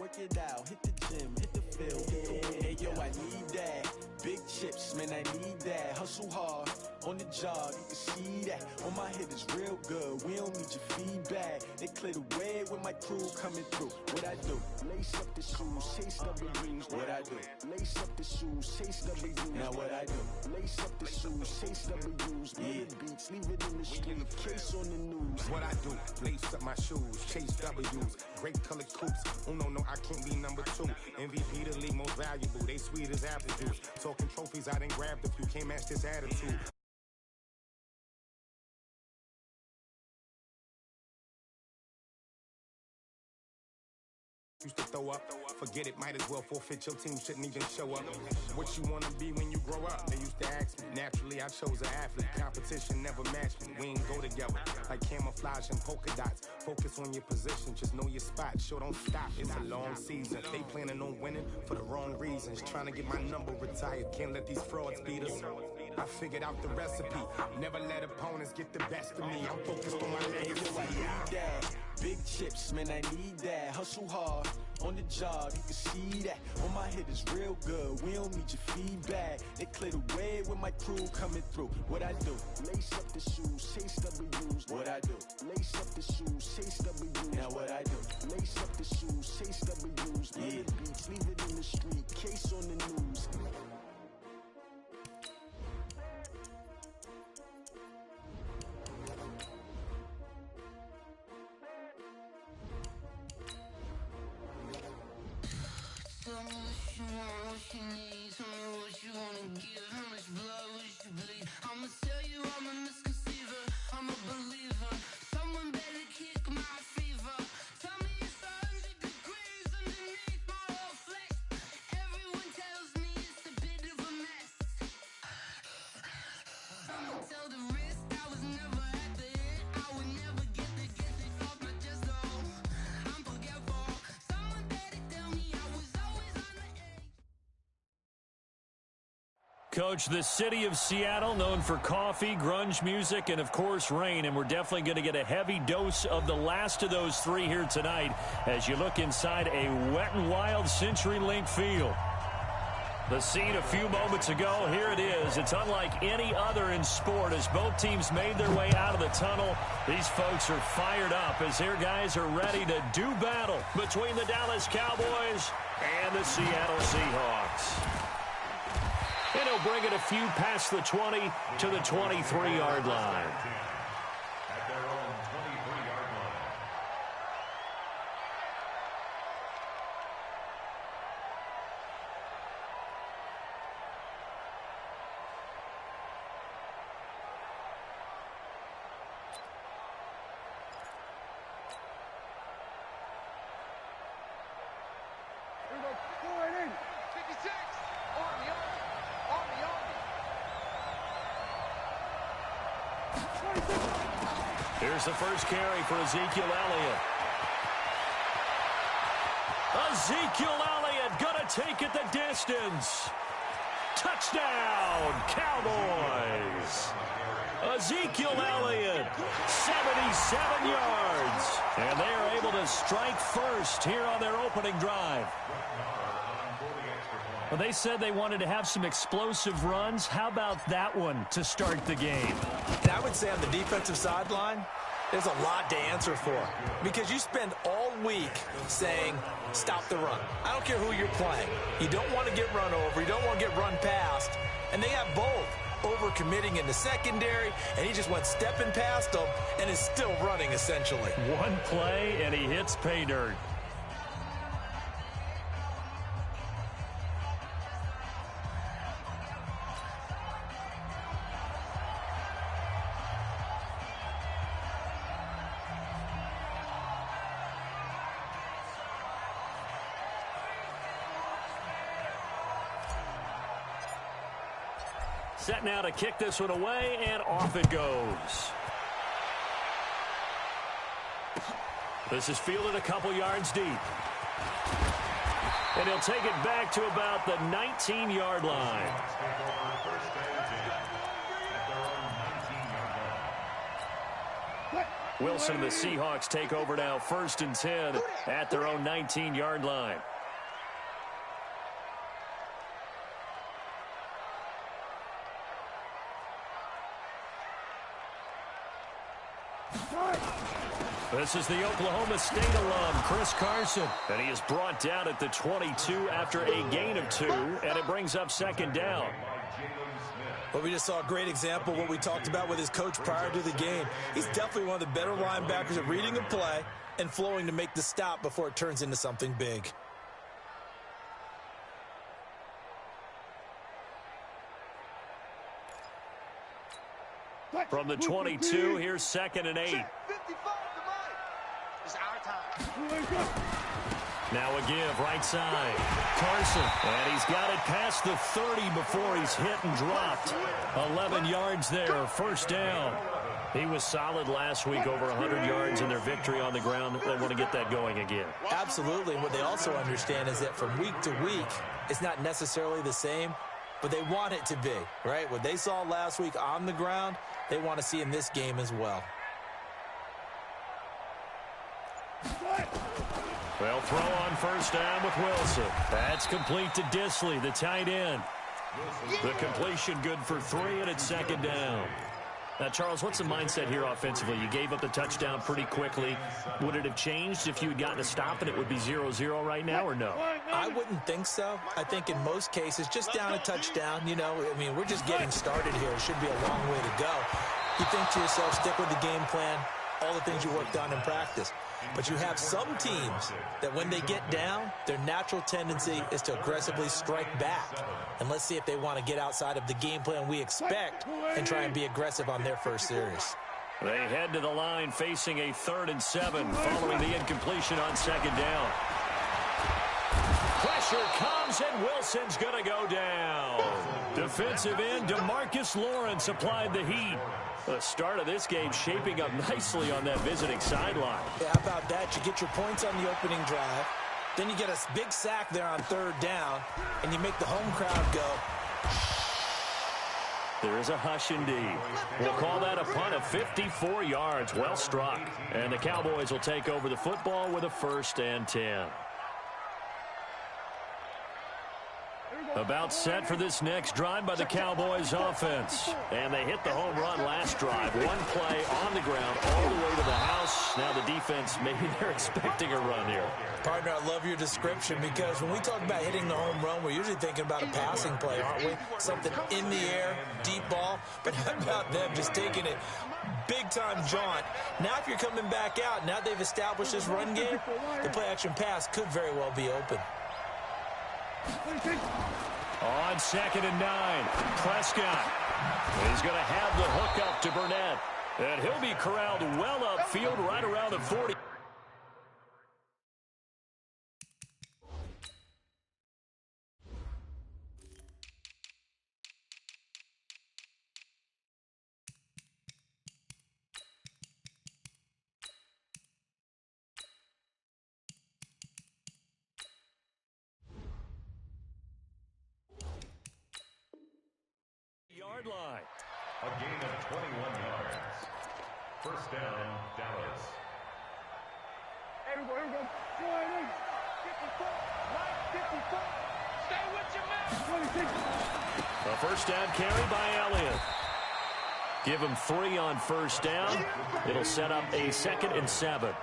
work it out, hit the gym, hit the field, hit the wheel. Hey, yo, I need that. Big chips, man, I need that. Hustle hard, on the job, you can see that. On my head is real good, we don't need your feedback. They clear the way with my crew coming through. What I do? Lace up the shoes, chase W's. What I do? Lace up the shoes, chase W's. Now what I do? Lace up the shoes, chase W's. Yeah. Beats, leave it in the street, case on the news. What I do? Lace up my shoes, chase W's. Great colored coops. Oh no, I can't be number 2. MVP the league most valuable. They sweet as apple juice. Talking trophies, I done grabbed a few. Can't match this attitude. Used to throw up, forget it, might as well forfeit. Your team shouldn't even show up. What you wanna be when you grow up? They used to ask me. Naturally, I chose an athlete. Competition never matched me. We ain't go together like camouflage and polka dots. Focus on your position, just know your spot. Sure, don't stop. It's a long season. They planning on winning for the wrong reasons. Trying to get my number retired. Can't let these frauds beat us. I figured out the recipe. Never let opponents get the best of me. I'm focused on my legacy. I need that. Big chips, man, I need that. Hustle hard, on the job, you can see that. On my head is real good, we don't need your feedback. They clear the way with my crew coming through. What I do? Lace up the shoes, chase W's. What I do? Lace up the shoes, chase W's. Now what I do? Lace up the shoes, chase W's. Yeah. Beats, leave it in the street, case on the news. Tell me what you want, what you need. Tell me what you wanna give. How much blood would you bleed? I'ma tell you I'm a misconceiver. I'm a believer. Someone better kick my fever. Tell me it's 100 degrees underneath my whole flesh. Everyone tells me it's a bit of a mess. I'ma tell the risk I was never at the end. I would never get it off my chest. Oh, I'm forgetful. Someone better tell me I was always on the edge. Coach, the city of Seattle, known for coffee, grunge music, and, of course, rain. And we're definitely going to get a heavy dose of the last of those three here tonight as you look inside a Wet n Wild CenturyLink field. The scene a few moments ago, here it is. It's unlike any other in sport as both teams made their way out of the tunnel. These folks are fired up as their guys are ready to do battle between the Dallas Cowboys and the Seattle Seahawks. And he'll bring it a few past the 20 to the 23-yard line. At their own 23-yard line. Here we go. Go right in. 56. On the arm. On the arm. Here's the first carry for Ezekiel Elliott. Ezekiel Elliott gonna take it the distance. Touchdown, Cowboys. Ezekiel Elliott, 77 yards. And they are able to strike first here on their opening drive. Well, they said they wanted to have some explosive runs. How about that one to start the game? And I would say on the defensive sideline, there's a lot to answer for because you spend all week saying, stop the run. I don't care who you're playing. You don't want to get run over. You don't want to get run past. And they have both. Overcommitting in the secondary, and he just went stepping past them and is still running, essentially. One play, and he hits pay dirt. Set now to kick this one away, and off it goes. This is fielded a couple yards deep. And he'll take it back to about the 19-yard line. What? Wilson and the Seahawks take over now, 1st and 10 at their own 19-yard line. This is the Oklahoma State alum, Chris Carson. And he is brought down at the 22 after a gain of 2, and it brings up 2nd down. Well, we just saw a great example of what we talked about with his coach prior to the game. He's definitely one of the better linebackers at reading a play and flowing to make the stop before it turns into something big. From the 22, here's 2nd and 8. It's our time. Now a give, right side. Carson, and he's got it past the 30 before he's hit and dropped. 11 yards there, 1st down. He was solid last week, over 100 yards in their victory on the ground. They want to get that going again. Absolutely. What they also understand is that from week to week, it's not necessarily the same, but they want it to be, right? What they saw last week on the ground, they want to see in this game as well. They'll throw on 1st down with Wilson. That's complete to Disley, the tight end. The completion good for 3, and it's 2nd down. Now, Charles, what's the mindset here offensively? You gave up the touchdown pretty quickly. Would it have changed if you had gotten a stop and it would be 0-0 right now, or no? I wouldn't think so. I think in most cases, just down a touchdown, you know, I mean, we're just getting started here. It should be a long way to go. You think to yourself, stick with the game plan, all the things you worked on in practice. But you have some teams that when they get down, their natural tendency is to aggressively strike back. And let's see if they want to get outside of the game plan we expect and try and be aggressive on their first series. They head to the line facing a 3rd and 7 following the incompletion on 2nd down. Pressure comes, and Wilson's going to go down. Defensive end DeMarcus Lawrence applied the heat. The start of this game shaping up nicely on that visiting sideline. Yeah, how about that? You get your points on the opening drive. Then you get a big sack there on 3rd down, and you make the home crowd go. There is a hush indeed. We'll call that a punt of 54 yards. Well struck. And the Cowboys will take over the football with a 1st and 10. About set for this next drive by the Cowboys offense. And they hit the home run last drive. One play on the ground all the way to the house. Now the defense, maybe they're expecting a run here. Partner, I love your description because when we talk about hitting the home run, we're usually thinking about a passing play, aren't we? Something in the air, deep ball. But how about them just taking it big-time jaunt? Now if you're coming back out, now they've established this run game, the play-action pass could very well be open. On 2nd and 9, Prescott. He's going to have the hook up to Burnett. And he'll be corralled well upfield right around the 40. Line. A gain of 21 yards. 1st down, Dallas. Here we go. Join in. 54. Right, 54. Stay with your man. 26. A 1st down carry by Elliott. Give him 3 on 1st down. It'll set up a 2nd and 7.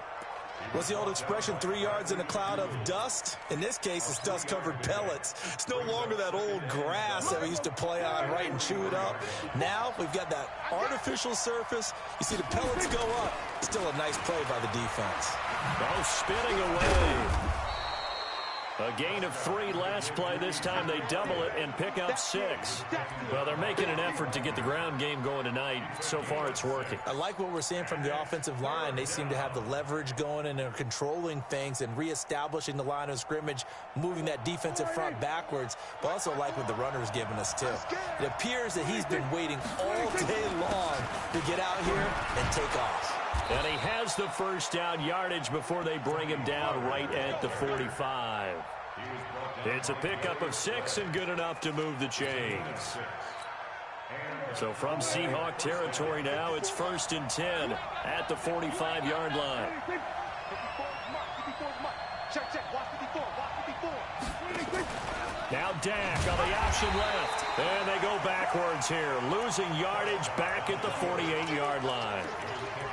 What's the old expression, 3 yards in a cloud of dust? In this case, it's dust-covered pellets. It's no longer that old grass that we used to play on, right, and chew it up. Now we've got that artificial surface. You see the pellets go up. Still a nice play by the defense. Oh, spinning away. A gain of 3 last play. This time they double it and pick up 6. Well, they're making an effort to get the ground game going tonight. So far, it's working. I like what we're seeing from the offensive line. They seem to have the leverage going, and they're controlling things and reestablishing the line of scrimmage, moving that defensive front backwards. But also like what the runner's giving us, too. It appears that he's been waiting all day long to get out here and take off. And he has the 1st down yardage before they bring him down right at the 45. It's a pickup of 6 and good enough to move the chains. So from Seahawk territory now, it's 1st and 10 at the 45-yard line. Now Dak on the option left. And they go backwards here, losing yardage back at the 48-yard line.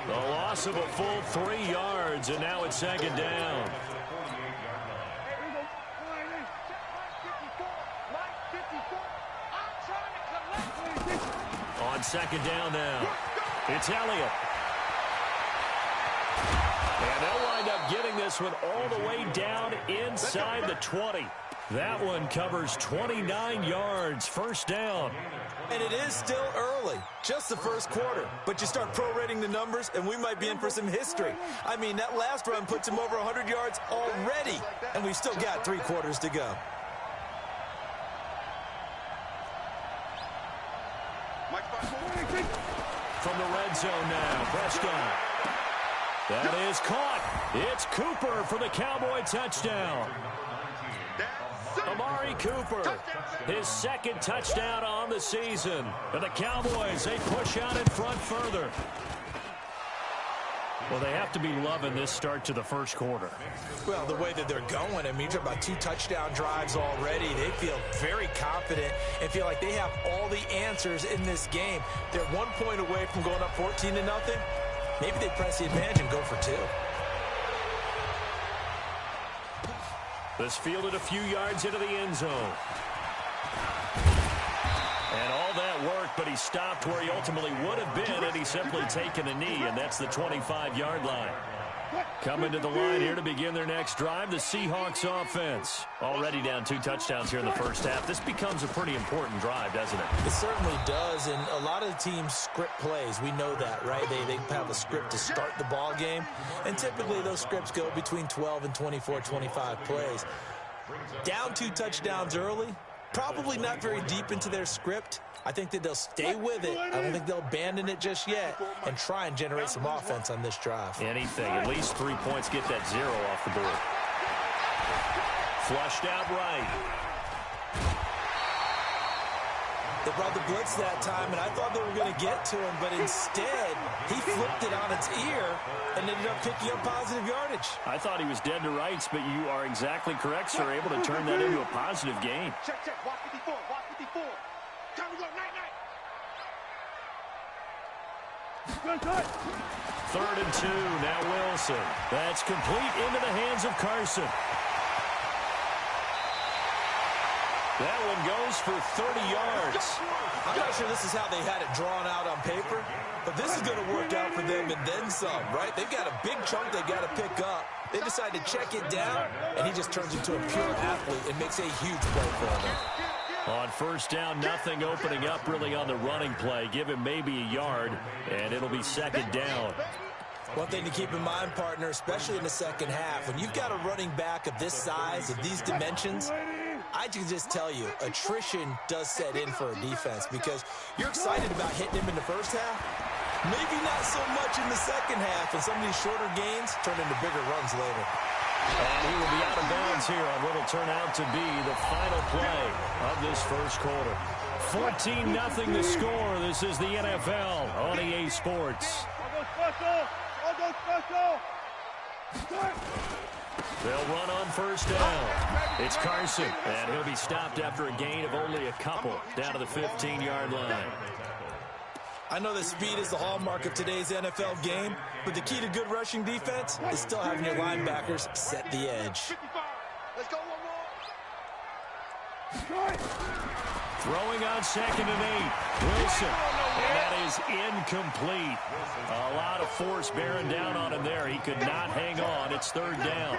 The loss of a full 3 yards, and now it's 2nd down. On 2nd down now, it's Elliott. And they'll wind up getting this one all the way down inside the 20. That one covers 29 yards, 1st down. And it is still early, just the 1st quarter. But you start prorating the numbers, and we might be in for some history. I mean, that last run puts him over 100 yards already, and we've still got 3 quarters to go. From the red zone now, Prescott. That is caught. It's Cooper for the Cowboy touchdown. Amari Cooper, his 2nd touchdown on the season. And the Cowboys, they push out in front further. Well, they have to be loving this start to the 1st quarter. Well, the way that they're going, I mean, you're talking about 2 touchdown drives already. They feel very confident and feel like they have all the answers in this game. They're 1 point away from going up 14-0. Maybe they press the advantage and go for 2. This fielded a few yards into the end zone. And all that worked, but he stopped where he ultimately would have been had he simply taken a knee, and that's the 25-yard line. Coming to the line here to begin their next drive, the Seahawks offense. Already down 2 touchdowns here in the 1st half. This becomes a pretty important drive, doesn't it? It certainly does, and a lot of the teams script plays. We know that, right? They have a script to start the ball game, and typically those scripts go between 12 and 24, 25 plays. Down 2 touchdowns early, probably not very deep into their script. I think that they'll stay with it. I don't think they'll abandon it just yet and try and generate some offense on this drive. Anything. At least 3 points, get that 0 off the board. Flushed out right. They brought the blitz that time, and I thought they were going to get to him, but instead, he flipped it on its ear and ended up picking up positive yardage. I thought he was dead to rights, but you are exactly correct, sir. Able to turn that into a positive gain. Check, watch 54, watch 54. Time to go, night. 3rd and 2, now Wilson. That's complete into the hands of Carson. That one goes for 30 yards. I'm not sure this is how they had it drawn out on paper, but this is going to work out for them and then some, right? They've got a big chunk they've got to pick up. They decide to check it down, and he just turns into a pure athlete and makes a huge play for them. On 1st down, nothing opening up really on the running play. Give him maybe a yard, and it'll be 2nd down. One thing to keep in mind, partner, especially in the 2nd half, when you've got a running back of this size, of these dimensions, I can just tell you, attrition does set in for a defense because you're excited about hitting him in the 1st half. Maybe not so much in the 2nd half, and some of these shorter gains turn into bigger runs later. And he will be out of bounds here on what will turn out to be the final play of this 1st quarter. 14-0 the score. This is the NFL on EA Sports. They'll run on 1st down. It's Carson, and he'll be stopped after a gain of only a couple down to the 15-yard line. I know that speed is the hallmark of today's NFL game, but the key to good rushing defense is still having your linebackers set the edge. Let's go, one more. Throwing on 2nd and 8. Wilson. And that is incomplete. A lot of force bearing down on him there. He could not hang on. It's 3rd down.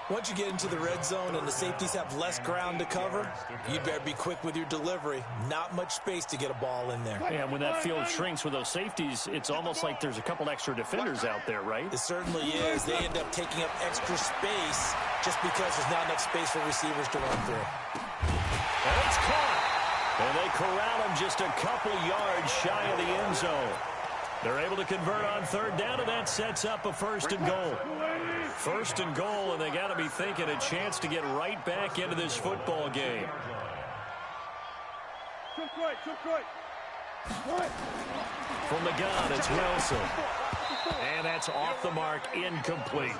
Once you get into the red zone and the safeties have less ground to cover, you better be quick with your delivery. Not much space to get a ball in there. And when that field shrinks with those safeties, it's almost like there's a couple extra defenders out there, right? It certainly is. They end up taking up extra space just because there's not enough space for receivers to run through. And it's caught. And they corral him just a couple yards shy of the end zone. They're able to convert on 3rd down, and that sets up a 1st and goal. 1st and goal, and they got to be thinking a chance to get right back into this football game. From the gun, it's Wilson. And that's off the mark, incomplete.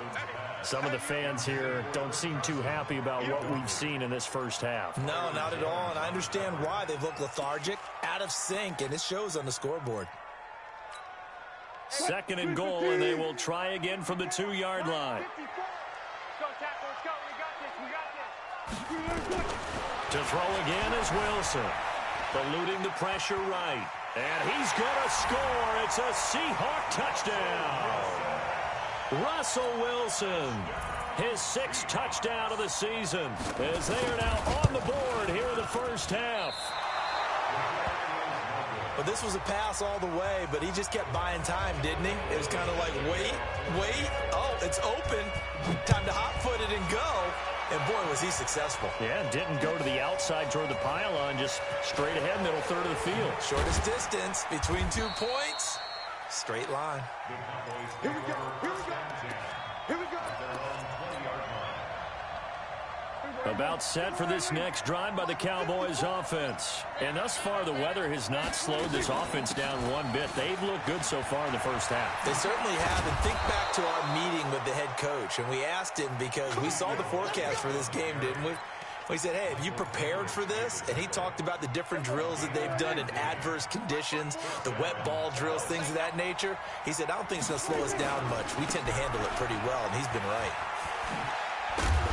Some of the fans here don't seem too happy about what we've seen in this first half. No, not at all, and I understand why. They've looked lethargic, out of sync, and it shows on the scoreboard. Second and goal, and they will try again from the 2-yard line. To throw again is Wilson. Eluding the pressure right. And he's going to score. It's a Seahawk touchdown. Russell Wilson, his 6th touchdown of the season, as they are now on the board here in the first half. Well, this was a pass all the way, but he just kept buying time, didn't he? It was kind of like, wait. Oh, it's open. Time to hot-foot it and go. And, boy, was he successful. Yeah, didn't go to the outside toward the pylon, just straight ahead, middle third of the field. Shortest distance between 2 points. Straight line. Here we go. Here we go. About set for this next drive by the Cowboys offense. And thus far, the weather has not slowed this offense down one bit. They've looked good so far in the first half. They certainly have. And think back to our meeting with the head coach. And we asked him because we saw the forecast for this game, didn't we? We said, hey, have you prepared for this? And he talked about the different drills that they've done in adverse conditions, the wet ball drills, things of that nature. He said, I don't think it's going to slow us down much. We tend to handle it pretty well, and he's been right.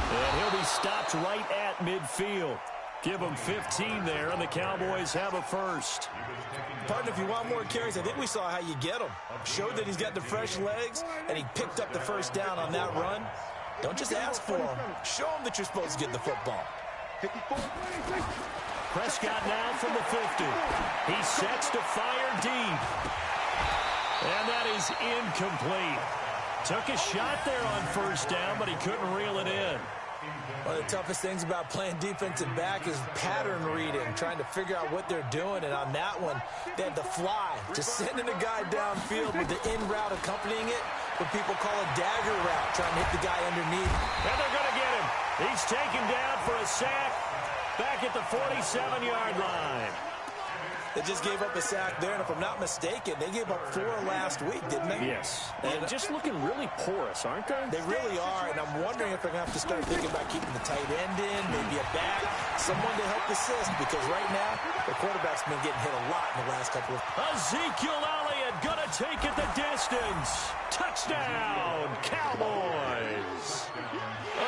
And he'll be stopped right at midfield. Give him 15 there, and the Cowboys have a first. Partner, if you want more carries, I think we saw how you get them. Showed that he's got the fresh legs, and he picked up the first down on that run. Don't just ask for him. Show him that you're supposed to get the football. Prescott now from the 50. He sets to fire deep. And that is incomplete. Took a shot there on first down, but he couldn't reel it in. One of the toughest things about playing defensive back is pattern reading, trying to figure out what they're doing. And on that one, they had the fly, just sending a guy downfield with the in route accompanying it, what people call a dagger route, trying to hit the guy underneath. And they're going to get him. He's taken down for a sack back at the 47-yard line. They just gave up a sack there, and if I'm not mistaken, they gave up 4 last week, didn't they? Yes. And just looking really porous, aren't they? They really are, and I'm wondering if they're going to have to start thinking about keeping the tight end in, maybe a back, someone to help assist, because right now, the quarterback's been getting hit a lot in the last couple of... Ezekiel Elliott going to take it the distance. Touchdown, Cowboys.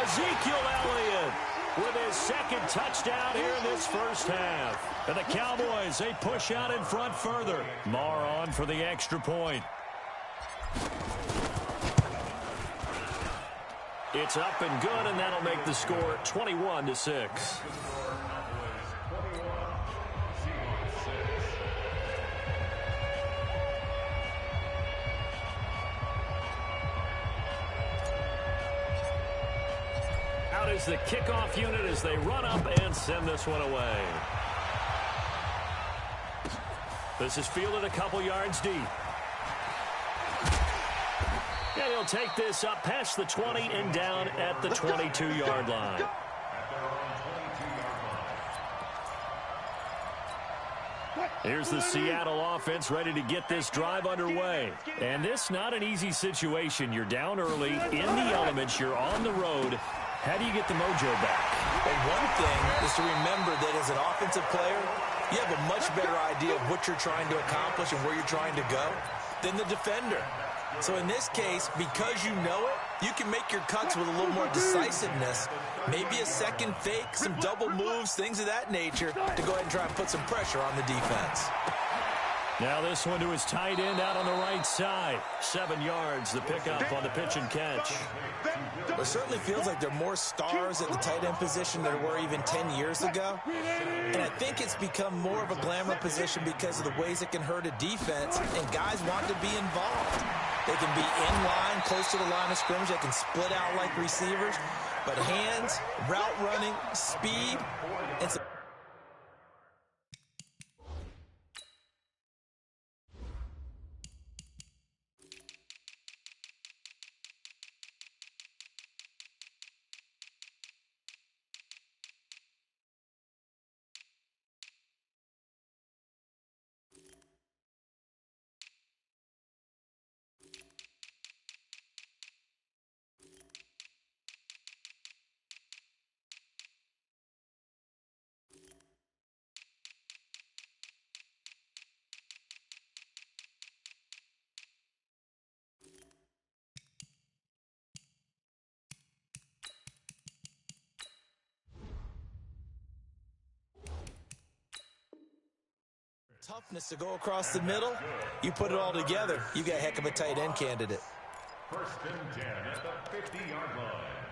Ezekiel Elliott with his 2nd touchdown here in this first half. And the Cowboys, they push out in front further. Marr on for the extra point. It's up and good, and that'll make the score 21-6. Out is the kickoff unit as they run up and send this one away. This is fielded a couple yards deep. And he'll take this up past the 20 and down at the 22-yard line. Here's the Seattle offense ready to get this drive underway. And this not an easy situation. You're down early, in the elements, you're on the road. How do you get the mojo back? Well, one thing is to remember that as an offensive player, you have a much better idea of what you're trying to accomplish and where you're trying to go than the defender. So in this case, because you know it, you can make your cuts with a little more decisiveness. Maybe a second fake, some double moves, things of that nature to go ahead and try and put some pressure on the defense. Now this one to his tight end out on the right side. 7 yards, the pickup on the pitch and catch. It certainly feels like there are more stars at the tight end position than there were even 10 years ago. And I think it's become more of a glamour position because of the ways it can hurt a defense, and guys want to be involved. They can be in line, close to the line of scrimmage. They can split out like receivers. But hands, route running, speed, and some toughness to go across the middle. You put it all together, you got a heck of a tight end candidate. 1st and 10 at the 50-yard line.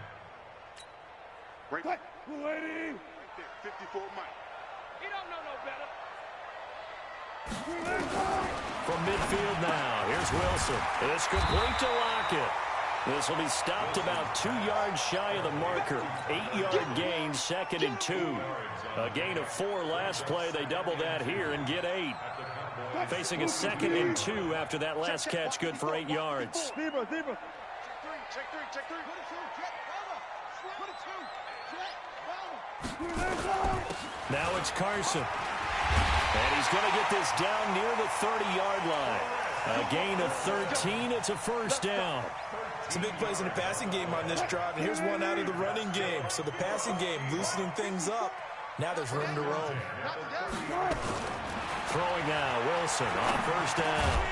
Right. Lady. Right there, 54 Mike. He don't know no better. From midfield now, here's Wilson. It's complete to Lockett. This will be stopped about 2 yards shy of the marker. 8-yard gain, 2nd and 2. A gain of 4 last play. They double that here and get 8. Facing a 2nd and 2 after that last catch, good for 8 yards. Zebra. Check 3. Now it's Carson. And he's going to get this down near the 30-yard line. A gain of 13. It's a 1st down. Some big plays in the passing game on this drive, and here's one out of the running game. So the passing game loosening things up. Now there's room to roam. Throwing now, Wilson on 1st down.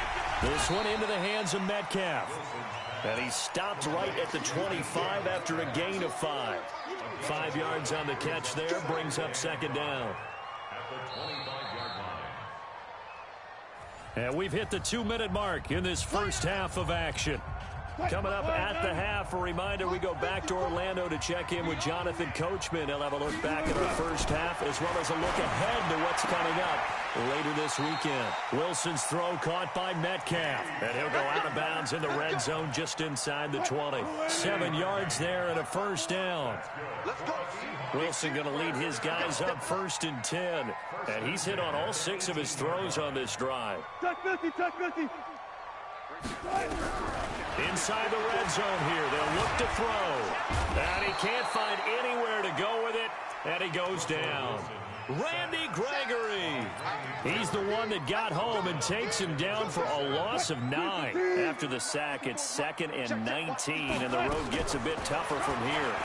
This one into the hands of Metcalf. And he stopped right at the 25 after a gain of 5. 5 yards on the catch there, brings up 2nd down. At the 25-yard line. And we've hit the 2-minute mark in this first half of action. Coming up at the half, a reminder, we go back to Orlando to check in with Jonathan Coachman. He'll have a look back at our first half as well as a look ahead to what's coming up later this weekend. Wilson's throw caught by Metcalf, and he'll go out of bounds in the red zone just inside the 20. 7 yards there and a 1st down. Wilson going to lead his guys up 1st and 10, and he's hit on all 6 of his throws on this drive. Tuck 50. Inside the red zone here, they'll look to throw. And he can't find anywhere to go with it, and he goes down. Randy Gregory. He's the one that got home and takes him down for a loss of 9. After the sack, it's 2nd and 19, and the road gets a bit tougher from here.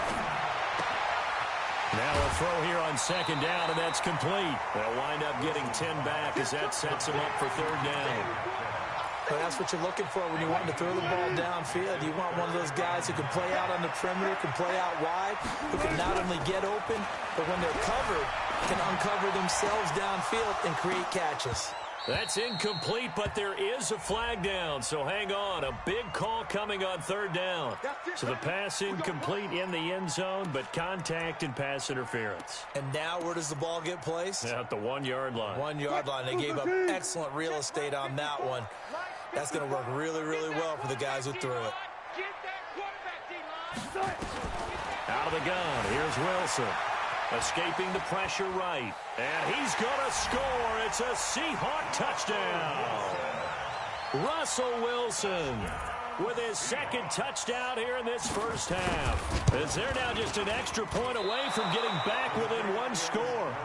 Now a throw here on 2nd down, and that's complete. They'll wind up getting 10 back as that sets them up for 3rd down. Well, that's what you're looking for when you want to throw the ball downfield. You want one of those guys who can play out on the perimeter, can play out wide, who can not only get open, but when they're covered, can uncover themselves downfield and create catches. That's incomplete, but there is a flag down, so hang on. A big call coming on 3rd down. So the pass incomplete in the end zone, but contact and pass interference. And now where does the ball get placed? At the 1-yard line. 1-yard line. They gave up excellent real estate on that one. That's going to work really, really well for the guys who threw it. Out of the gun, here's Wilson. Escaping the pressure right. And he's going to score. It's a Seahawk touchdown. Russell Wilson with his 2nd touchdown here in this first half. As they're now just an extra point away from getting back within 1 score.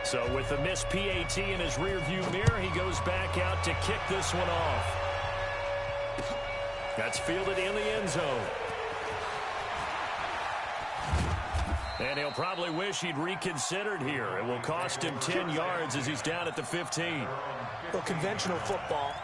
So with the missed PAT in his rearview mirror, he goes back out to kick this one off. That's fielded in the end zone. And he'll probably wish he'd reconsidered here. It will cost him 10 yards as he's down at the 15. Well, conventional football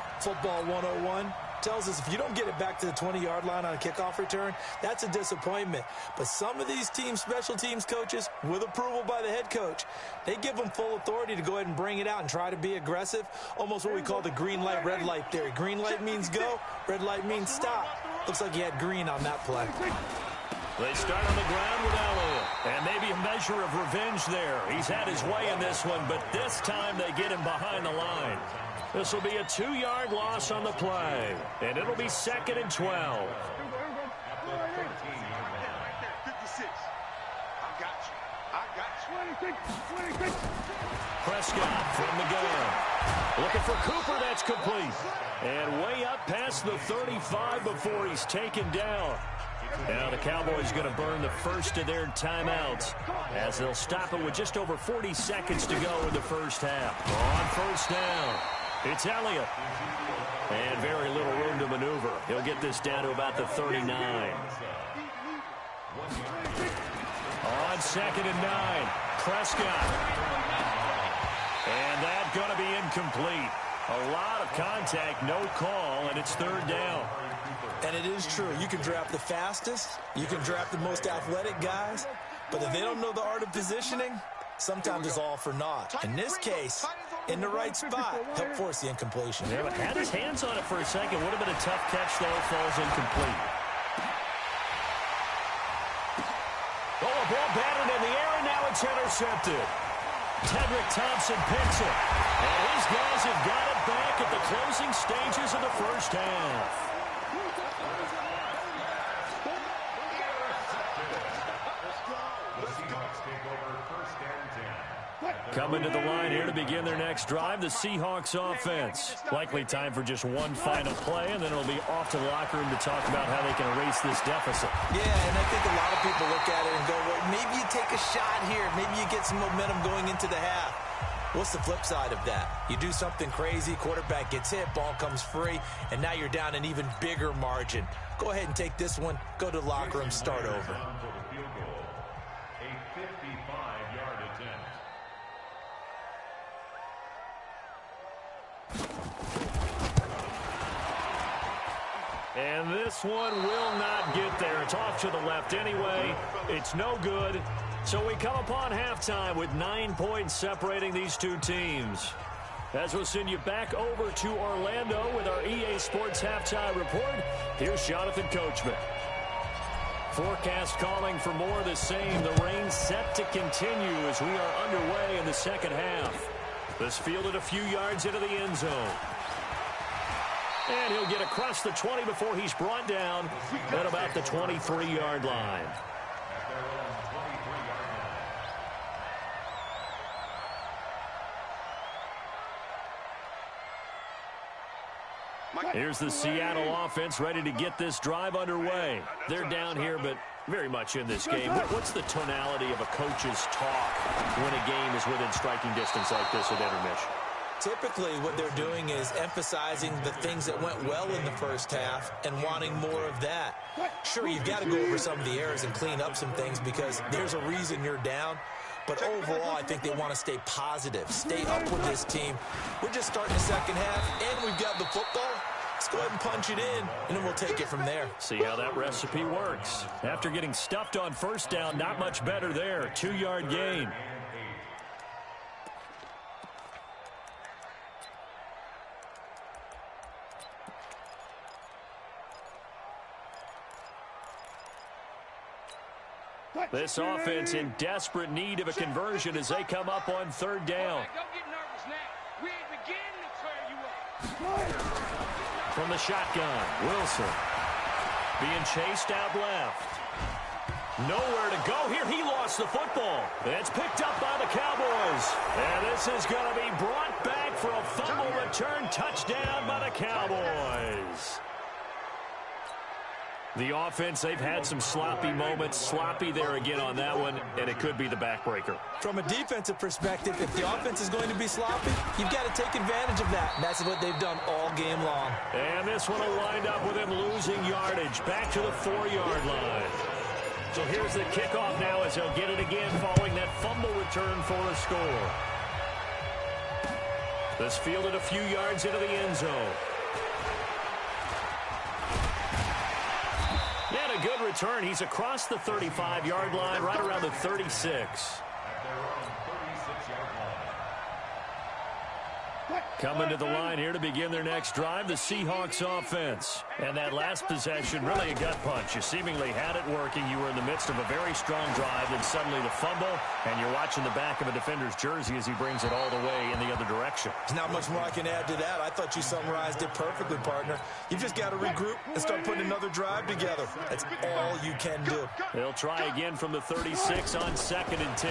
101, tells us if you don't get it back to the 20-yard line on a kickoff return, that's a disappointment. But some of these teams, special teams coaches, with approval by the head coach, they give them full authority to go ahead and bring it out and try to be aggressive, almost what we call the green light, red light theory. Green light means go, red light means stop. Looks like he had green on that play. They start on the ground with Elliott, and maybe a measure of revenge there. He's had his way in this one, but this time they get him behind the line. This will be a 2-yard loss on the play, and it'll be 2nd and 12. Prescott from the gun. Looking for Cooper, that's complete. And way up past the 35 before he's taken down. Now the Cowboys going to burn the first of their timeouts as they'll stop it with just over 40 seconds to go in the first half. On first down, it's Elliott. And very little room to maneuver. He'll get this down to about the 39. On 2nd and 9, Prescott. And that's going to be incomplete. A lot of contact, no call, and it's 3rd down. And it is true. You can draft the fastest. You can draft the most athletic guys. But if they don't know the art of positioning, sometimes it's all for naught. In this case, in the right spot, help force the incompletion. Yeah, but had his hands on it for a second. Would have been a tough catch, though. Falls incomplete. Oh, a ball batted in the air, and now it's intercepted. Tedrick Thompson picks it. And his guys have got it back at the closing stages of the first half. Coming to the line here to begin their next drive, the Seahawks offense. Likely time for just one final play, and then it'll be off to the locker room to talk about how they can erase this deficit. Yeah, and I think a lot of people look at it and go, well, maybe you take a shot here. Maybe you get some momentum going into the half. What's the flip side of that? You do something crazy, quarterback gets hit, ball comes free, and now you're down an even bigger margin. Go ahead and take this one, go to the locker room, start over. And this one will not get there. It's off to the left anyway. It's no good. So we come upon halftime with 9 points separating these two teams. As we'll send you back over to Orlando with our EA Sports Halftime Report, here's Jonathan Coachman. Forecast calling for more of the same. The rain set to continue as we are underway in the second half. This fielded a few yards into the end zone. And he'll get across the 20 before he's brought down at about the 23-yard line. Here's the Seattle offense ready to get this drive underway. They're down here, but very much in this game. What's the tonality of a coach's talk when a game is within striking distance like this at intermission? Typically, what they're doing is emphasizing the things that went well in the first half and wanting more of that. Sure, you've got to go over some of the errors and clean up some things because there's a reason you're down. But overall, I think they want to stay positive, stay up with this team. We're just starting the second half, and we've got the football. Let's go ahead and punch it in, and then we'll take it from there. See how that recipe works. After getting stuffed on first down, not much better there. 2-yard gain. This offense in desperate need of a conversion as they come up on third down. Don't get nervous now. We ain't beginning to clear you up. From the shotgun, Wilson being chased out left. Nowhere to go here. He lost the football. It's picked up by the Cowboys. And this is going to be brought back for a fumble return touchdown by the Cowboys. The offense, they've had some sloppy moments. Sloppy there again on that one, and it could be the backbreaker. From a defensive perspective, if the offense is going to be sloppy, you've got to take advantage of that. And that's what they've done all game long. And this one will wind up with him losing yardage back to the 4-yard line. So here's the kickoff now as he'll get it again following that fumble return for a score. This fielded a few yards into the end zone. And a good return. He's across the 35-yard line, right around the 36. Coming to the line here to begin their next drive, the Seahawks offense. And that last possession, really a gut punch. You seemingly had it working. You were in the midst of a very strong drive, then suddenly the fumble, and you're watching the back of a defender's jersey as he brings it all the way in the other direction. There's not much more I can add to that. I thought you summarized it perfectly, partner. You've just got to regroup and start putting another drive together. That's all you can do. They'll try again from the 36 on 2nd and 10.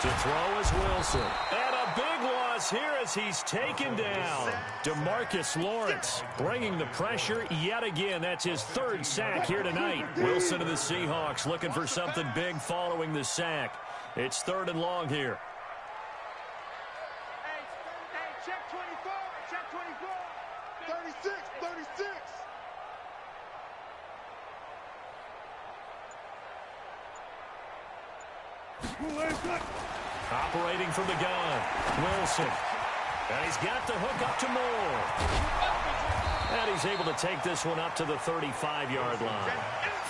To throw is Wilson. And a big loss here as he's taken down. DeMarcus Lawrence bringing the pressure yet again. That's his 3rd sack here tonight. Wilson and the Seahawks looking for something big following the sack. It's 3rd and long here. Hey, check 24. Check 24. 36. Operating from the gun, Wilson. And he's got the hook up to Moore. And he's able to take this one up to the 35-yard line.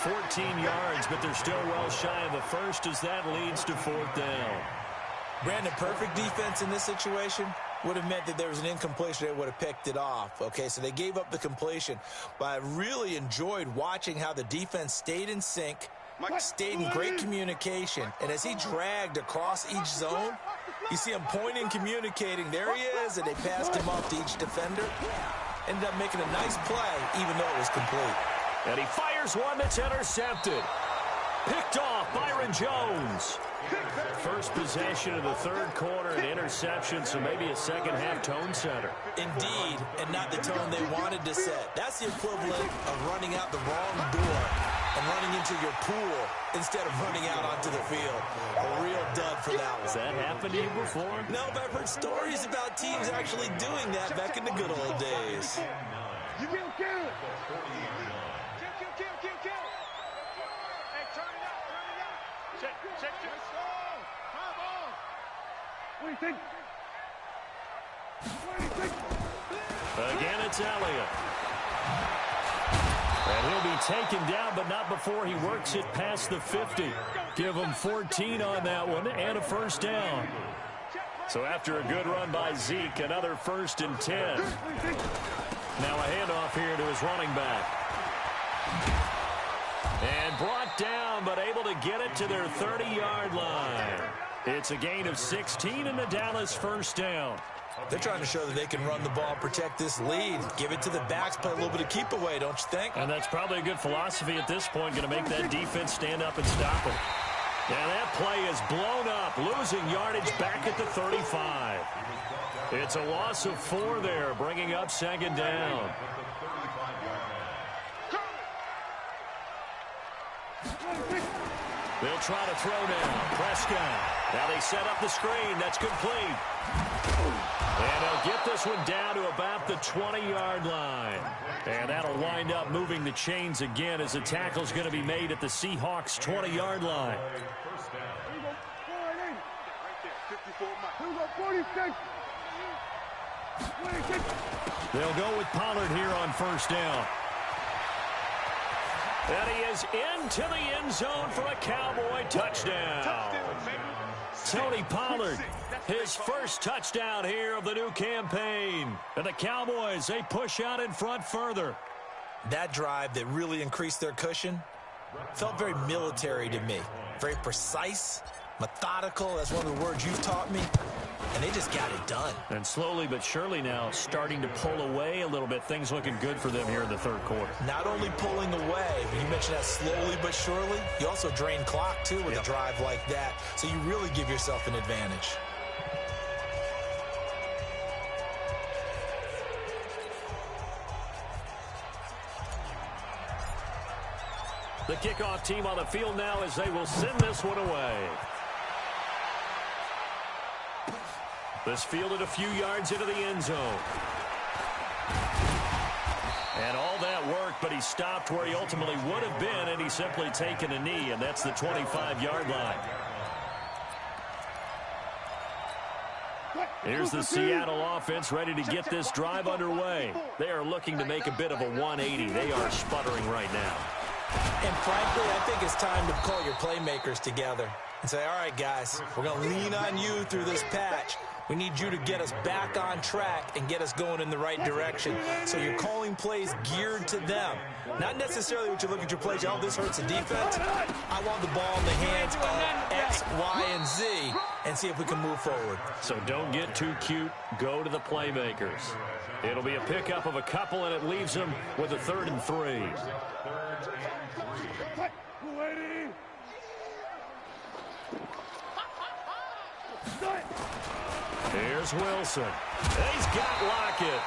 14 yards, but they're still well shy of the first as that leads to 4th down. Brandon, perfect defense in this situation would have meant that there was an incompletion. They would have picked it off. Okay, so they gave up the completion. But I really enjoyed watching how the defense stayed in sync, stayed in great communication. And as he dragged across each zone, you see him pointing, communicating. There he is, and they passed him off to each defender. Ended up making a nice play, even though it was complete. And he fires one that's intercepted. Picked off Byron Jones. First possession of the 3rd quarter, an interception, so maybe a second-half tone setter. Indeed, and not the tone they wanted to set. That's the equivalent of running out the wrong door and running into your pool instead of running out onto the field. A real dud for that one. Has that happened to you before? No, but I've heard stories about teams actually doing that back in the good old days. You will kill it. Kill. Hey, turn it up. Check. Come on. What do you think? Again, it's Elliott. And he'll be taken down, but not before he works it past the 50. Give him 14 on that one and a 1st down. So after a good run by Zeke, another 1st and 10. Now a handoff here to his running back. And brought down, but able to get it to their 30-yard line. It's a gain of 16 and the Dallas 1st down. They're trying to show that they can run the ball, protect this lead. Give it to the backs, play a little bit of keep away, don't you think? And that's probably a good philosophy at this point, going to make that defense stand up and stop it. And that play is blown up, losing yardage back at the 35. It's a loss of 4 there, bringing up 2nd down. They'll try to throw now. Prescott. Now they set up the screen. That's complete. And they'll get this one down to about the 20-yard line. And that'll wind up moving the chains again as the tackle's going to be made at the Seahawks' 20-yard line. They'll go with Pollard here on 1st down. And he is into the end zone for a Cowboy touchdown. Tony Pollard, his first touchdown here of the new campaign. And the Cowboys, they push out in front further. That drive that really increased their cushion felt very military to me. Very precise, methodical. That's one of the words you've taught me. And they just got it done. And slowly but surely now starting to pull away a little bit. Things looking good for them here in the 3rd quarter. Not only pulling away, but you mentioned that slowly but surely. You also drain clock, too, with a drive like that. So you really give yourself an advantage. The kickoff team on the field now as they will send this one away. This fielded a few yards into the end zone. And all that worked, but he stopped where he ultimately would have been, and he's simply taken a knee, and that's the 25-yard line. Here's the Seattle offense ready to get this drive underway. They are looking to make a bit of a 180. They are sputtering right now. And frankly, I think it's time to call your playmakers together and say, all right, guys, we're going to lean on you through this patch. We need you to get us back on track and get us going in the right direction. So you're calling plays geared to them. Not necessarily what you look at your plays, oh, this hurts the defense. I want the ball in the hands of X, Y, and Z and see if we can move forward. So don't get too cute. Go to the playmakers. It'll be a pickup of a couple, and it leaves them with a 3rd and 3. Here's Wilson. He's got Lockett.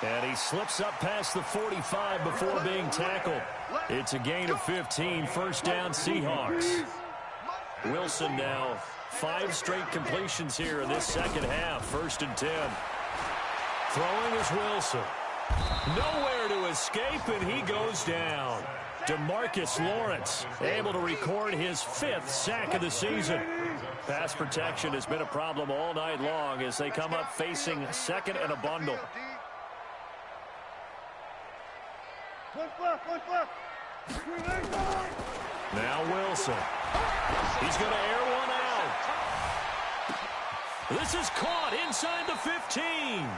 And he slips up past the 45 before being tackled. It's a gain of 15. 1st down, Seahawks. Wilson now 5 straight completions here in this second half. 1st and 10. Throwing is Wilson. Nowhere to escape, and he goes down. DeMarcus Lawrence able to record his 5th sack of the season. Pass protection has been a problem all night long as they come up facing 2nd and a bundle. Now Wilson. He's going to air one out. This is caught inside the 15.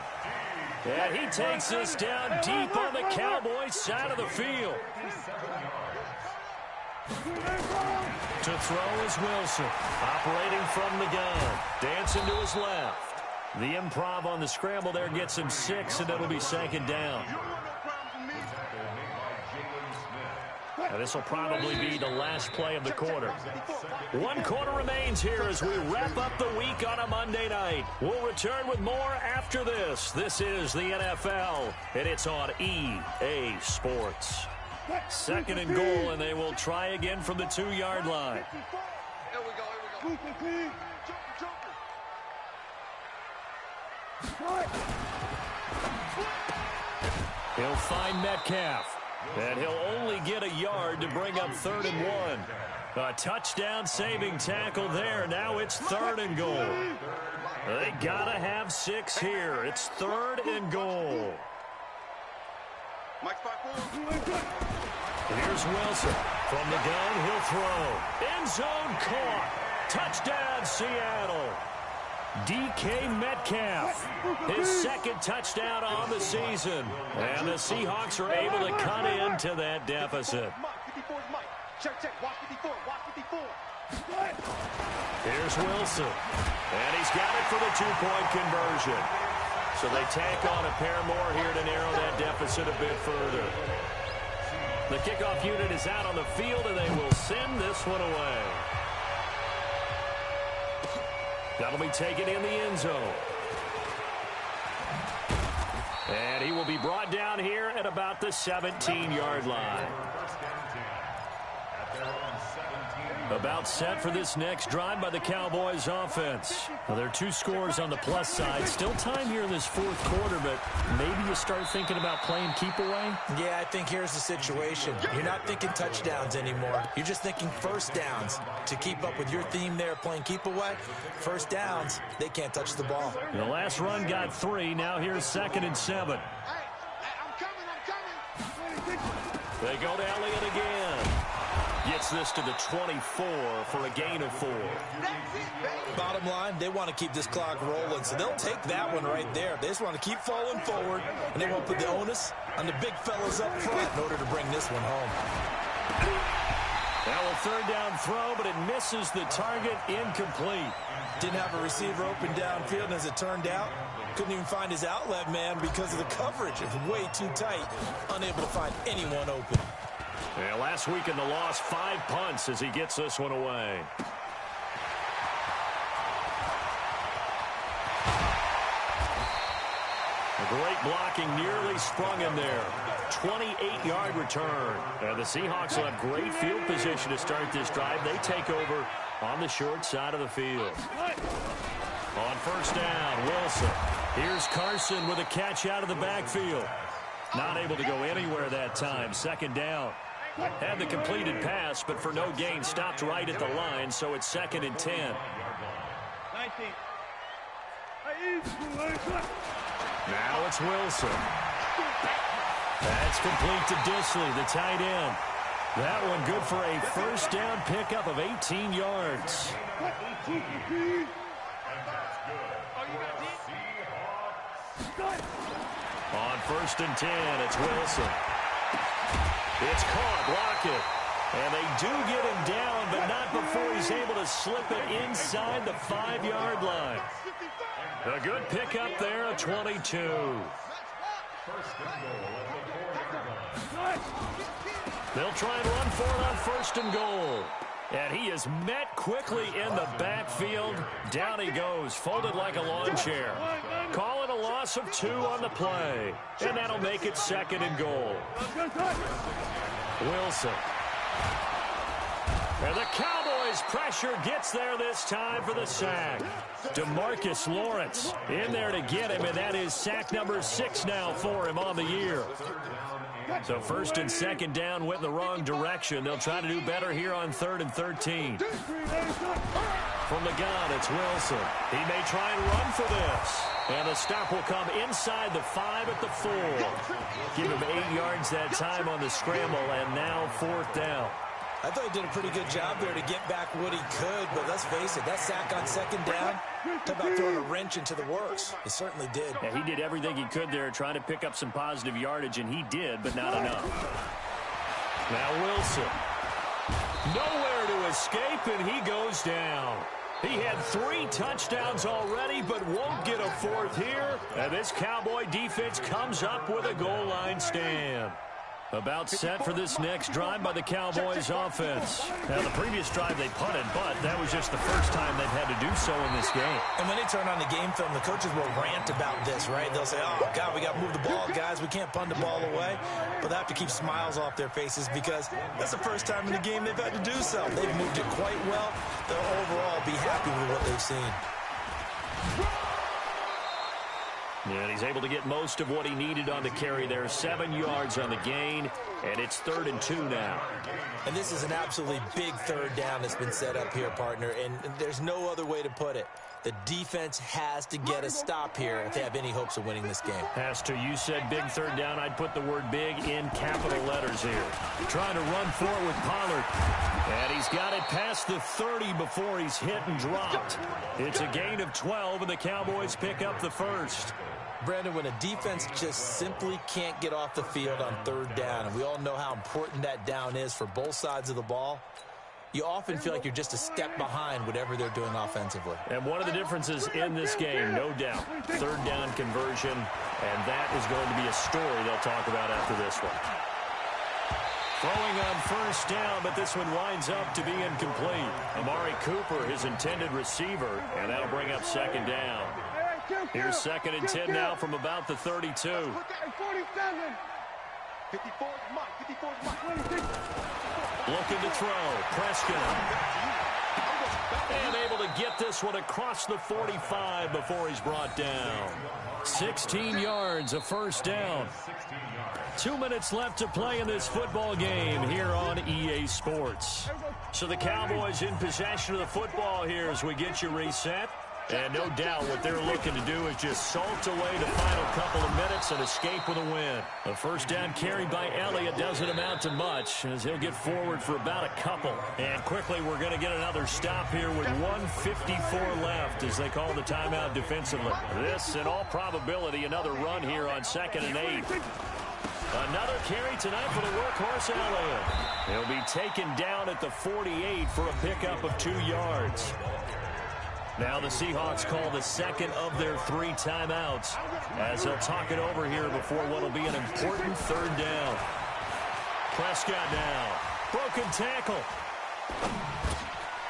And he takes this down deep on the Cowboys side of the field. To throw is Wilson, operating from the gun. Dancing to his left. The improv on the scramble there gets him 6, and it'll be second down. Now, this will probably be the last play of the quarter. 1 quarter remains here as we wrap up the week on a Monday night. We'll return with more after this. This is the NFL, and it's on EA Sports. Second and goal, and they will try again from the 2-yard line. Here we go. He'll find Metcalf. And he'll only get a yard to bring up 3rd and 1. A touchdown-saving tackle there. Now it's 3rd and goal. They gotta have 6 here. It's 3rd and goal. Here's Wilson. From the gun, he'll throw. End zone caught. Touchdown, Seattle. DK Metcalf, his 2nd touchdown on the season. And the Seahawks are able to cut into that deficit. Here's Wilson. And he's got it for the 2-point conversion. So they tack on a pair more here to narrow that deficit a bit further. The kickoff unit is out on the field, and they will send this one away. That'll be taken in the end zone. And he will be brought down here at about the 17-yard line. About set for this next drive by the Cowboys offense. Well, there are 2 scores on the plus side. Still time here in this 4th quarter, but maybe you start thinking about playing keep away? Yeah, I think here's the situation. You're not thinking touchdowns anymore. You're just thinking first downs. To keep up with your theme there, playing keep away, first downs, they can't touch the ball. The last run got 3. Now here's 2nd and 7. They go to Elliott again. Gets this to the 24 for a gain of 4. Bottom line, they want to keep this clock rolling, so they'll take that one right there. They just want to keep falling forward, and they won't put the onus on the big fellas up front in order to bring this one home. Now a 3rd down throw, but it misses the target, incomplete. Didn't have a receiver open downfield, and as it turned out, couldn't even find his outlet man because of the coverage. It was way too tight, unable to find anyone open. Yeah, last week in the loss, 5 punts as he gets this one away. Great blocking, nearly sprung him there. 28-yard return. And the Seahawks will have great field position to start this drive. They take over on the short side of the field. On 1st down, Wilson. Here's Carson with a catch out of the backfield. Not able to go anywhere that time. 2nd down. Had the completed pass, but for no gain, stopped right at the line, so it's 2nd and 10. 19. Now it's Wilson. That's complete to Disley, the tight end. That one good for a 1st down pickup of 18 yards. On 1st and 10, it's Wilson. It's caught, block it. And they do get him down, but not before he's able to slip it inside the 5-yard line. A good pickup there, a 22. They'll try and run for it on 1st and goal. And he is met quickly in the backfield. Down he goes, folded like a lawn chair. Call it a loss of 2 on the play. And that'll make it 2nd and goal. Wilson. And the Cowboys pressure gets there this time for the sack. DeMarcus Lawrence in there to get him, and that is sack number 6 now for him on the year. So 1st and 2nd down went in the wrong direction. They'll try to do better here on 3rd and 13. From the gun, it's Wilson. He may try and run for this. And the stop will come inside the 5 at the 4. Give him 8 yards that time on the scramble, and now 4th down. I thought he did a pretty good job there to get back what he could, but let's face it, that sack on 2nd down, talk about throwing a wrench into the works. He certainly did. Yeah, he did everything he could there, trying to pick up some positive yardage, and he did, but not enough. Now Wilson. Nowhere to escape, and he goes down. He had 3 touchdowns already, but won't get a 4th here. And this Cowboy defense comes up with a goal line stand. About set for this next drive by the Cowboys offense. Now, the previous drive they punted, but that was just the first time they've had to do so in this game. And when they turn on the game film, the coaches will rant about this, right? They'll say, oh, God, we got to move the ball, guys. We can't punt the ball away. But they have to keep smiles off their faces because that's the first time in the game they've had to do so. They've moved it quite well. They'll overall be happy with what they've seen. And he's able to get most of what he needed on the carry there. 7 yards on the gain, and it's 3rd and 2 now. And this is an absolutely big 3rd down that's been set up here, partner, and there's no other way to put it. The defense has to get a stop here if they have any hopes of winning this game. Has to. You said big 3rd down. I'd put the word big in capital letters here. Trying to run for it with Pollard. And he's got it past the 30 before he's hit and dropped. It's a gain of 12, and the Cowboys pick up the 1st. Brandon, when a defense just simply can't get off the field on 3rd down, and we all know how important that down is for both sides of the ball, you often feel like you're just a step behind whatever they're doing offensively. And one of the differences in this game, no doubt, 3rd down conversion, and that is going to be a story they'll talk about after this one. Throwing on 1st down, but this one winds up to be incomplete. Amari Cooper, his intended receiver, and that'll bring up 2nd down. Here's 2nd and 10 now from about the 32. 47. 54's Mike. Looking to throw. Prescott. And able to get this one across the 45 before he's brought down. 16 yards, a 1st down. 2 minutes left to play in this football game here on EA Sports. So the Cowboys in possession of the football here as we get you reset. And no doubt what they're looking to do is just salt away the final couple of minutes and escape with a win. A 1st down carry by Elliott doesn't amount to much as he'll get forward for about a couple. And quickly we're going to get another stop here with 1:54 left as they call the timeout defensively. This, in all probability, another run here on 2nd and 8. Another carry tonight for the workhorse Elliott. He'll be taken down at the 48 for a pickup of 2 yards. Now the Seahawks call the 2nd of their 3 timeouts as they'll talk it over here before what will be an important 3rd down. Prescott now. Broken tackle.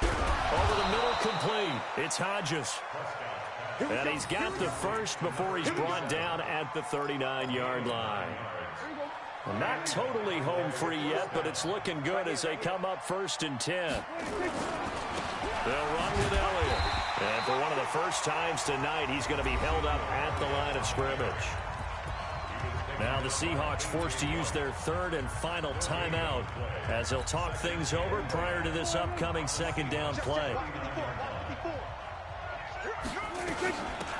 Over the middle, complete. It's Hodges. And he's got the 1st before he's brought down at the 39-yard line. Well, not totally home free yet, but it's looking good as they come up 1st and 10. They'll run with Elliott. And for one of the first times tonight, he's going to be held up at the line of scrimmage. Now the Seahawks forced to use their 3rd and final timeout as they'll talk things over prior to this upcoming 2nd down play.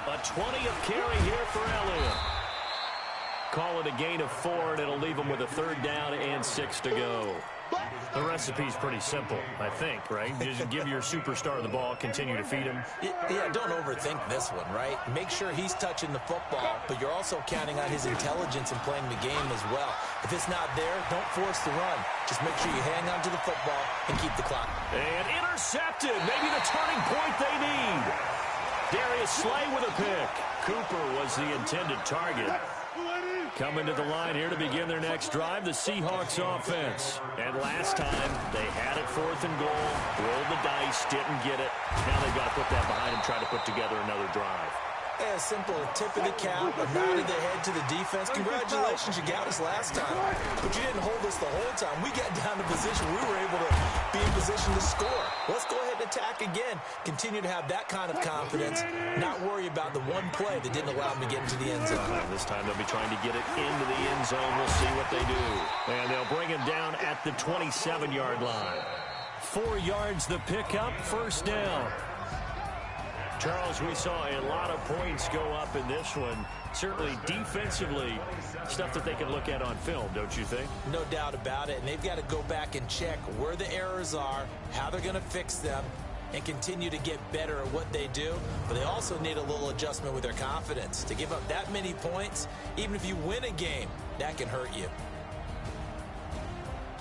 A 20th carry here for Elliott. Call it a gain of 4, and it'll leave him with a 3rd down and 6 to go. The recipe's pretty simple, I think, right? Just give your superstar the ball, continue to feed him. Yeah, don't overthink this one, right? Make sure he's touching the football, but you're also counting on his intelligence in playing the game as well. If it's not there, don't force the run. Just make sure you hang on to the football and keep the clock. And intercepted. Maybe the turning point they need. Darius Slay with a pick. Cooper was the intended target. Coming to the line here to begin their next drive, the Seahawks offense. And last time, they had it 4th and goal, rolled the dice, didn't get it. Now they've got to put that behind them, try to put together another drive. Yeah, a simple tip of the cap, a nod of the head to the defense. Congratulations, you got us last time. But you didn't hold us the whole time. We got down to position. We were able to be in position to score. Let's go ahead and attack again. Continue to have that kind of confidence. Not worry about the one play that didn't allow them to get into the end zone. This time they'll be trying to get it into the end zone. We'll see what they do. And they'll bring him down at the 27-yard line. 4 yards the pickup, 1st down. Charles, we saw a lot of points go up in this one. Certainly defensively, stuff that they can look at on film, don't you think? No doubt about it. And they've got to go back and check where the errors are, how they're going to fix them, and continue to get better at what they do. But they also need a little adjustment with their confidence. To give up that many points, even if you win a game, that can hurt you.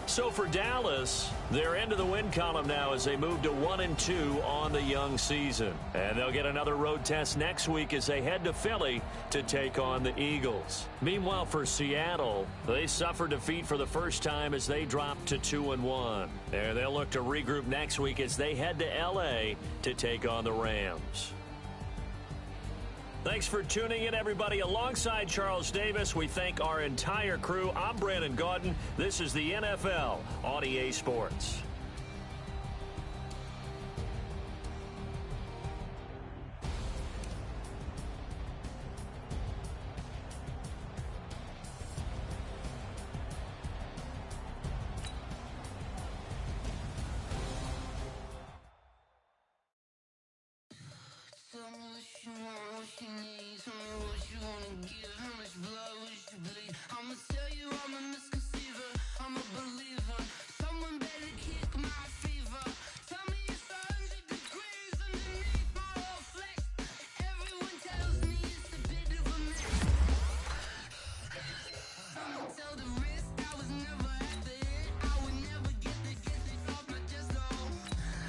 So for Dallas, they're into the win column now as they move to 1-2 on the young season. And they'll get another road test next week as they head to Philly to take on the Eagles. Meanwhile, for Seattle, they suffered defeat for the first time as they dropped to 2-1. And they'll look to regroup next week as they head to L.A. to take on the Rams. Thanks for tuning in, everybody. Alongside Charles Davis, we thank our entire crew. I'm Brandon Gaudin. This is the NFL on EA Sports. Tell me what you want, what you need. Tell me what you wanna give. How much blood would you bleed? I'ma tell you I'm a misconceiver. I'm a believer. Someone better kick my fever. Tell me it's 100 degrees underneath my whole flesh. Everyone tells me it's a bit of a mess. I'ma tell the risk I was never at the end. I would never get this off my chest, though.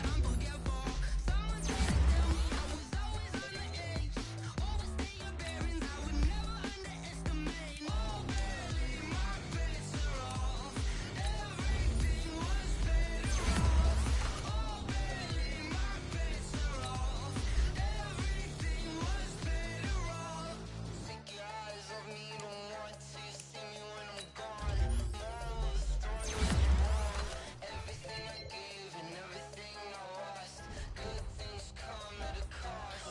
I'm forgetful. Someone said to tell me I was always on the edge. Overstay your bearings, I would never underestimate. Oh, barely, my bets are off. Everything was better off. Oh, barely, my bets are off. Everything was better off. Take your eyes off me, don't want to see me when I'm gone. Moral of the story was wrong. Everything I gave and everything I lost. Good things come at a cost.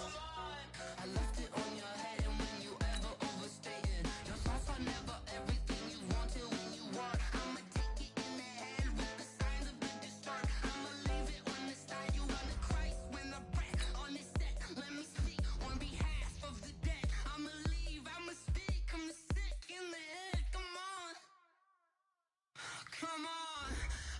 I left it on your head, and when you ever overstay it, your thoughts are never everything you wanted when you want. I'ma take it in the head with the signs of the distort. I'ma leave it on the side. You on the Christ when I break on this set. Let me speak on behalf of the dead. I'ma leave, I'ma speak. I'm sick in the head. Come on, come on.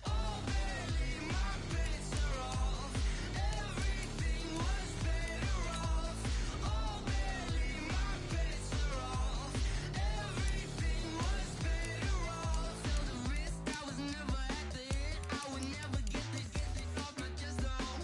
Oh, barely, my bets are off. Everything was better off. Oh, barely, my bets are off. Everything was better off. Tell the risk I was never at the end. I would never get this off my chest, though.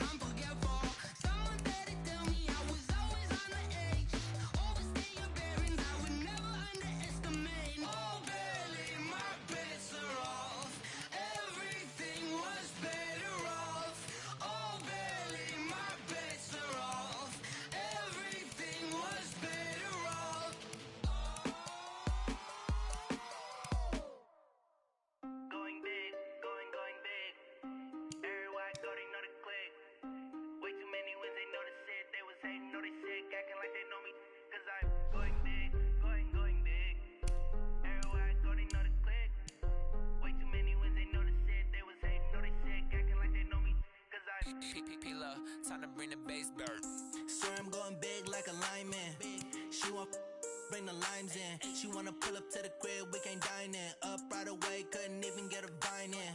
I'm forgetful. Someone better tell me I was always on the edge. Overstay your bearings, I would never underestimate. Oh, barely, my bets are off. Everything was better off. Oh, barely, my bets are off. Everything was better off. Going big, going big. Everywhere I go, they know the click. Way too many wins, they notice it. They was hating, know they sick, acting like they know me. Cause I'm going big, going big. Everywhere I go, they know the click. Way too many wins, they notice it. They was hating, know they sick, acting like they know me. Cause I'm P-P-P-Love, time to bring the bass bird. Swear I'm going big like a lineman. She want bring the limes in. She wanna pull up to the crib, we can't dine in. Up right away, couldn't even get a vine in.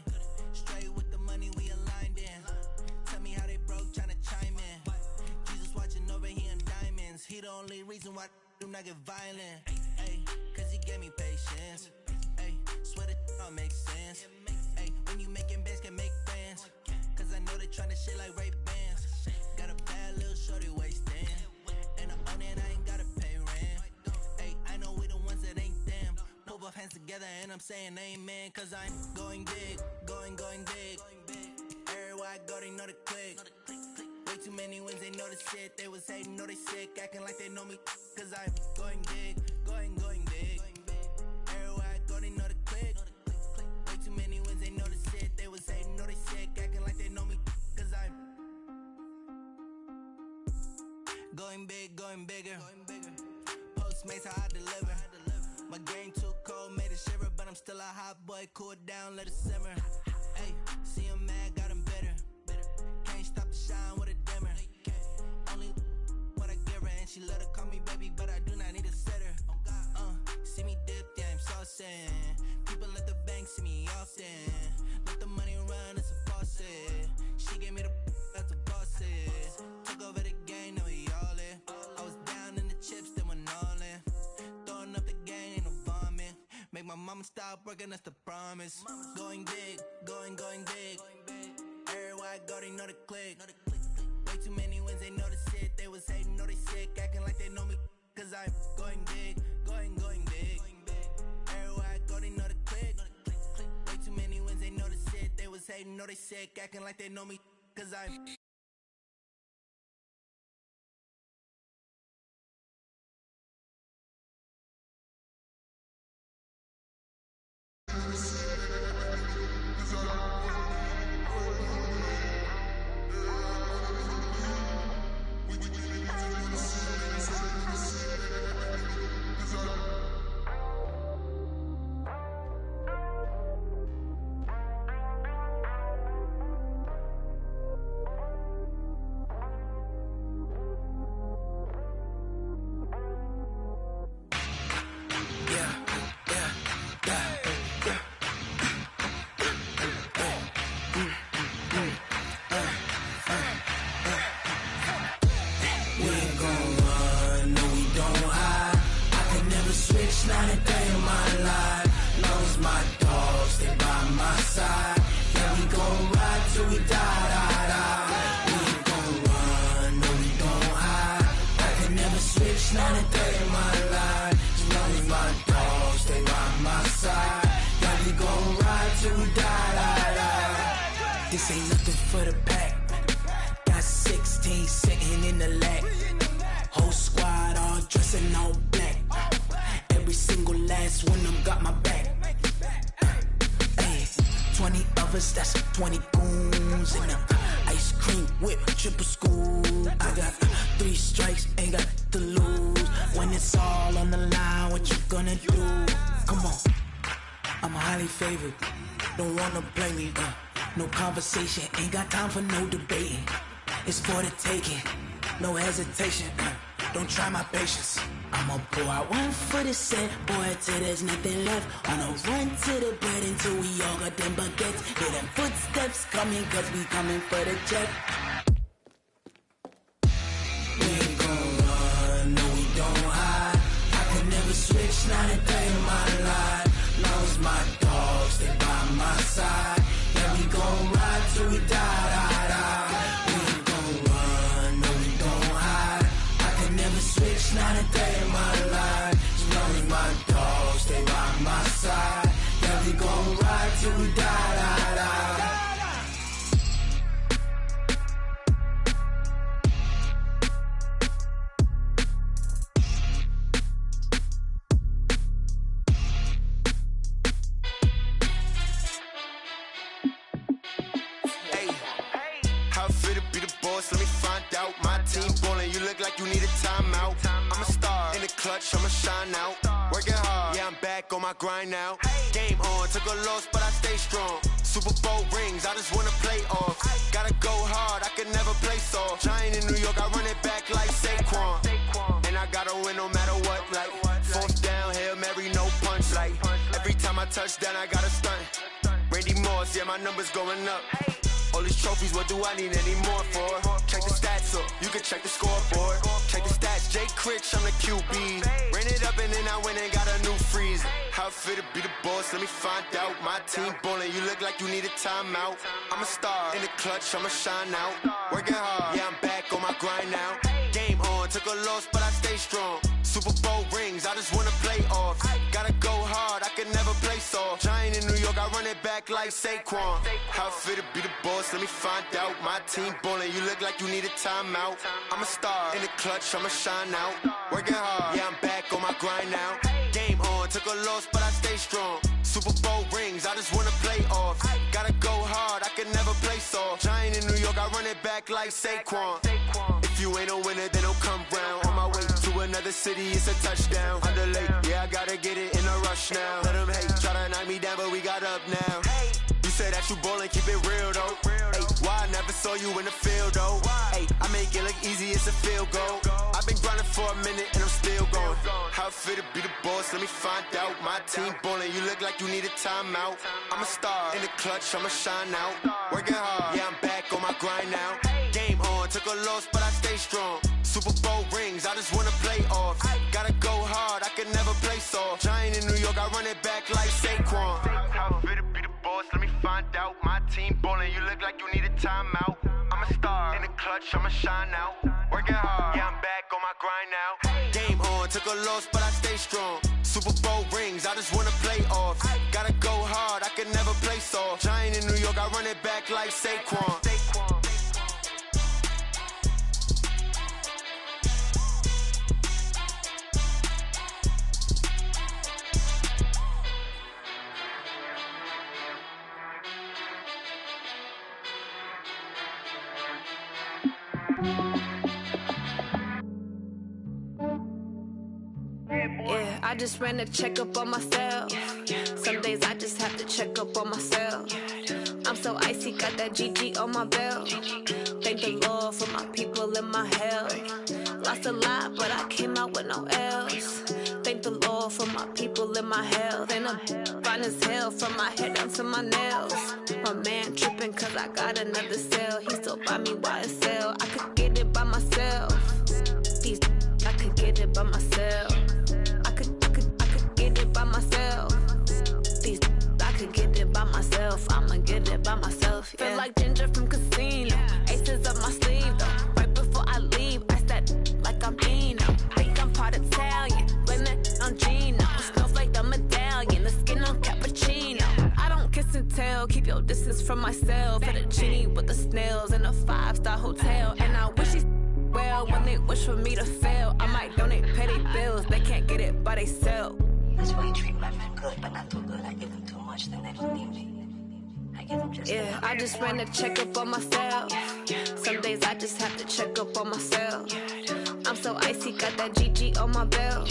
Straight with the money, we aligned in. Tell me how they broke, tryna chime in. Jesus watching over here in diamonds. He the only reason why do not get violent. Ay, cause he gave me patience. Ay, swear that all makes sense. Ay, when you making bands, can make friends. Cause I know they tryna shit like Ray-Bans. Got a bad little shorty wasting. And I own it, I ain't gotta pay rent. Ay, I know we the ones that ain't them. Put both hands together and I'm saying amen. Cause I'm going big, going big. Everywhere I go, they know the click. Way too many wins, they know the shit. They was hating, know they sick, acting like they know me. Cause I'm going big, going big. Everywhere I go, they know the click. Way too many wins, they know the shit. They was hating, know they sick, acting like they know me. Cause I'm going big, going bigger. Postmates, how I deliver. My game too cold, made it shiver, but I'm still a hot boy. Cool it down, let it simmer. Hey, see him mad, got him bitter. Can't stop the shine with a dimmer. Only I'ma stop working, that's the promise. Going big, going big. Everywhere I go, they know the click. Way too many wins, they know the shit. They was hating, know they sick, acting like they know me. Cause I'm going big, going big. Everywhere I go, they know the click. Way too many wins, they know the shit. They was hating, know they sick, acting like they know me. Cause I'm not a day in my life. Long as my dogs stay by my side. Yeah, we gon' ride till we die. We ain't gon' run, no, we don't hide. I can never switch, not a day in my life. As long as my dogs stay by my side. Yeah, we gon' ride till we die. This ain't nothing for the pack. Got 16 sitting in the lap. Whole squad all dressed in all black. Every single last one of them got my back. 20 of us, that's 20 goons. And ice cream whip, triple scoop. I got 3 strikes, ain't got to lose. When it's all on the line, what you gonna do? Come on, I'm highly favored. Don't wanna play me, no conversation. Ain't got time for no debating. It's for the taking, no hesitation. Don't try my patience. I'ma pour out one for the set, boy, till there's nothing left. On a run to the bread until we all got them baguettes. Hear them footsteps coming, cause we coming for the check. We ain't gon' run, no, we don't hide. I can never switch, not a day in my life. Long as my dogs stay by my side. Yeah, we gon' ride till we die. We ain't gon' run, no, we don't hide. I can never switch, not a day in my life. As long as my dogs stay by my side. Yeah, we gon' ride till we die. Let me find out. My team ballin', you look like you need a timeout. I'm a star in the clutch, I'ma shine out. Working hard, yeah, I'm back on my grind now. Game on, took a loss, but I stay strong. Super Bowl rings, I just wanna play off. Gotta go hard, I can never play soft. Giant in New York, I run it back like Saquon. And I gotta win no matter what, like 4th down, Hail Mary, no punch. Like every time I touch down, I gotta stunt. Randy Moss, yeah, my numbers going up. All these trophies, what do I need any more for? Check the stats up, you can check the scoreboard. Check the stats, Jay Critch, I'm the QB. Ran it up and then I went and got a new freeze. How it feel to be the boss, let me find out. My team ballin', you look like you need a timeout. I'm a star in the clutch, I'ma shine out. Working hard, yeah, I'm back on my grind now. Game on, took a loss, but I stay strong. Super Bowl rings, I just wanna play off. Gotta go hard, I can never play soft. Giant in New York, I run it back like Saquon. How it feel to be the boss, let me find out. My team ballin', you look like you need a timeout. I'm a star in the clutch, I'ma shine out. Working hard, yeah, I'm back on my grind now. Game on, took a loss, but I stay strong. Super Bowl rings, I just wanna play off. Gotta go hard, I can never play soft. Giant in New York, I run it back like Saquon. If you ain't a winner, then don't come round. On my way to another city, it's a touchdown. Underlay, yeah, I gotta get it in a rush now. Let them hate, try to knock me down, but we got up now. You say that you ballin', keep it real though. Hey, why I never saw you in the field though? Hey, I make it look easy, it's a field goal. I've been grinding for a minute and I'm still going. How it feel to be the boss, let me find out. My team ballin', you look like you need a timeout. I'm a star in the clutch, I'ma shine out. Working hard, yeah, I'm back on my grind now. Game on, on, took a loss, but I stay strong. Super Bowl rings, I just wanna play off. Gotta go hard, I can never play soft. Giant in New York, I run it back like Saquon. How fit to be the boss, let me find out. My team ballin', you look like you need a timeout. I'm a star, in the clutch, I'ma shine out. Working hard, yeah, I'm back on my grind now. Game on, took a loss, but I stay strong. Super Bowl rings, I just wanna play off. Gotta go hard, I can never play soft. Giant in New York, I run it back like Saquon. Yeah, I just ran a checkup on myself. Some days I just have to check up on myself. I'm so icy, got that GG on my belt. Thank the Lord for my people in my health. Lost a lot, but I came out with no L's. Thank the Lord for my people in my health. And I'm fine as hell from my head down to my nails. My man tripping cause I got another cell. He still buy me YSL. I could get it by myself. These I could get it by myself. I could get it by myself. These I could get it by myself. I'ma get it by myself. Yeah. Feel like Ginger from Casino. Aces up my sleeve though. Right before I leave, I said like I'm Dino. Think I'm part Italian. Blame it on Gino. Snowflake the medallion. The skin on cappuccino. I don't kiss and tell. Keep your distance from myself. At a genie with the snails in a 5-star hotel. And I wish he's well when they wish for me to fail. I might donate petty bills. They can't get it by themselves. That's why you treat my men good, but not too good. I give them too much, then they don't need me. I give them just yeah, I just ran a checkup on myself. Some days I just have to check up on myself. I'm so icy, got that GG on my belt.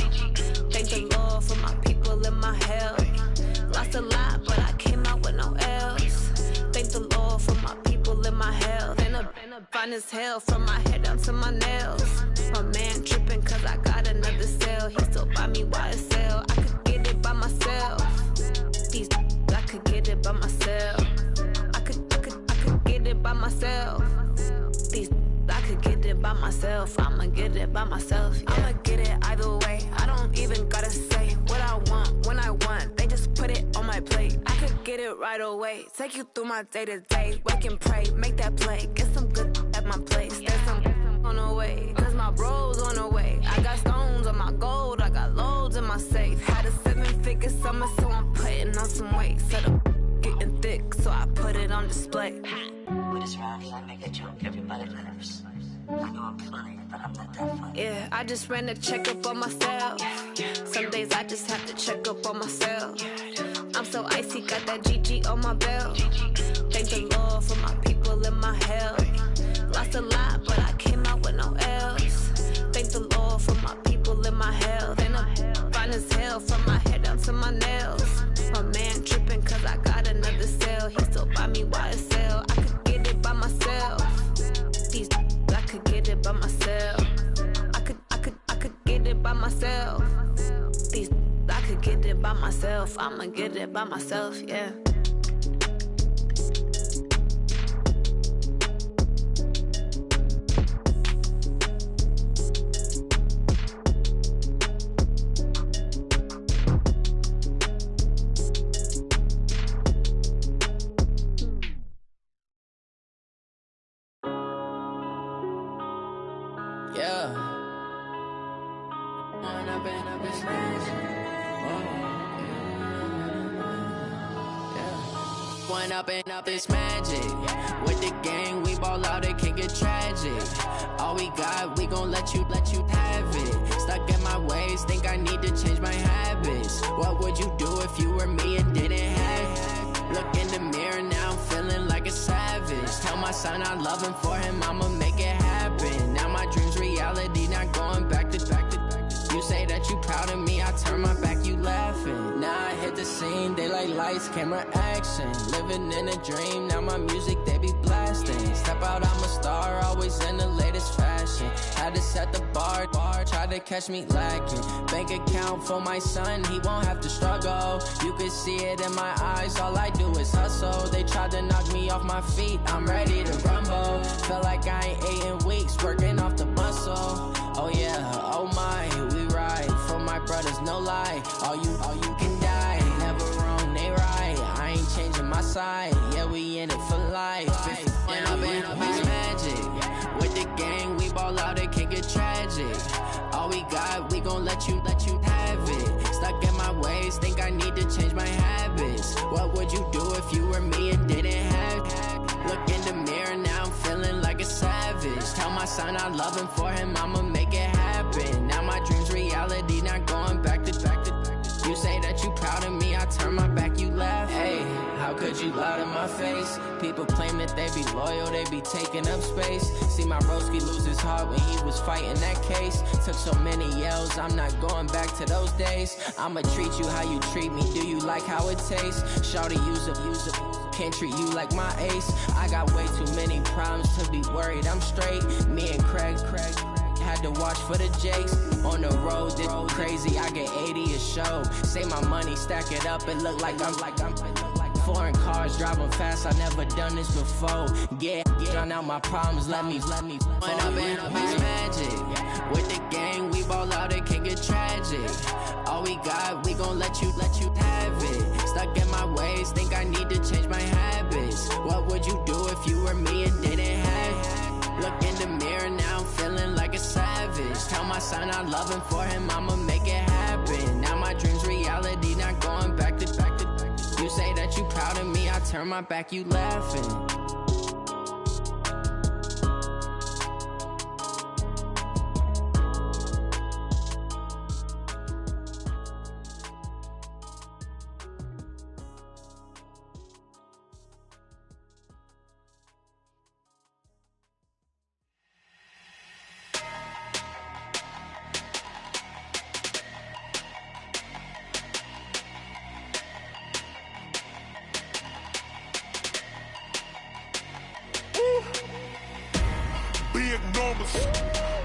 Thank the Lord for my people in my health. Lost a lot, but I came out with no L's. Thank the Lord for my people in my health. And I'm fine as hell from my head down to my nails. My man tripping cause I got another cell. He still buy me YSL. I could get it by myself. These I could get it by myself. I could get it by myself. These I could get it by myself. I'ma get it by myself. Yeah. I'ma get it either way. I don't even gotta say what I want when I want. They just put it on my plate. I could get it right away. Take you through my day to day. Wake and pray, make that play. Get some good at my place. There's some on the way, cause my bro's on the way. I got stones on my gold. I got loads in my safe. Had a 7-figure summer, so I'm putting on some weight. Set up getting thick, so I put it on display. With this round, I make a joke, everybody laughs. I know I'm funny, but I'm not that funny. Yeah, I just ran a checkup on myself. Some days I just have to check up on myself. I'm so icy, got that GG on my belt. Thank the Lord for my people in my health. Lost a lot, but I came out with no L's. Thank the Lord for my people in my health. And I'm fine as hell from my head down to my nails. My man tripping cause I got another cell. He still buy me YSL. I could get it by myself. These I could get it by myself. I could get it by myself. These I could get it by myself. I'ma get it by myself, yeah. Up this magic. With the gang, we ball out, it can get tragic. All we got, we gon' let you have it. Stuck in my ways, think I need to change my habits. What would you do if you were me and didn't have it? Look in the mirror, now I'm feeling like a savage. Tell my son I love him, for him I'ma make it happen. Now my dream's reality, not going back to. You say that you proud of me, I turn my back, you laughing. Now I hit the scene, they like lights, camera, action. Living in a dream, now my music, they be blasting. Step out, I'm a star, always in the latest fashion. Had to set the bar, tried to catch me lacking. Bank account for my son, he won't have to struggle. You can see it in my eyes, all I do is hustle. They tried to knock me off my feet, I'm ready to rumble. Feel like I ain't ate in weeks, working off the muscle. Oh yeah, oh my, we ride for my brothers, no lie. All you can die, never wrong, they right. I ain't changing my side, yeah, we in it for life. When up in it's magic. With the gang, we ball out, it can get tragic. All we got, we gon' let you have it. Stuck in my ways, think I need to change my habits. What would you do if you were me and didn't have it? Look in the mirror, now I'm feeling like a savage. Tell my son I love him, for him I'ma make it happen. Now my dream's reality, not going back to. You say that you proud of me, I turn my back, you laugh. Hey, how could you lie to my face? People claim that they be loyal, they be taking up space. See my broski lose his heart when he was fighting that case. Took so many yells, I'm not going back to those days. I'ma treat you how you treat me, do you like how it tastes? Shawty, use it, can't treat you like my ace. I got way too many problems to be worried, I'm straight. Me and Craig had to watch for the Jakes. On the road, this crazy, I get 80 a show. Say my money, stack it up, it look like I'm foreign cars, driving fast, I never done this before. Get on out my problems, let me When up in it's magic. With the gang, we ball out, it can get tragic. All we got, we gon' let you have it. Stuck in my ways, think I need to change my habits. What would you do if you were me and didn't have it? Look in the mirror, now I'm feeling like a savage. Tell my son I love him, for him I'ma make it happen. Now my dream's reality, not going back to. You say that you proud of me, I turn my back, you laughing.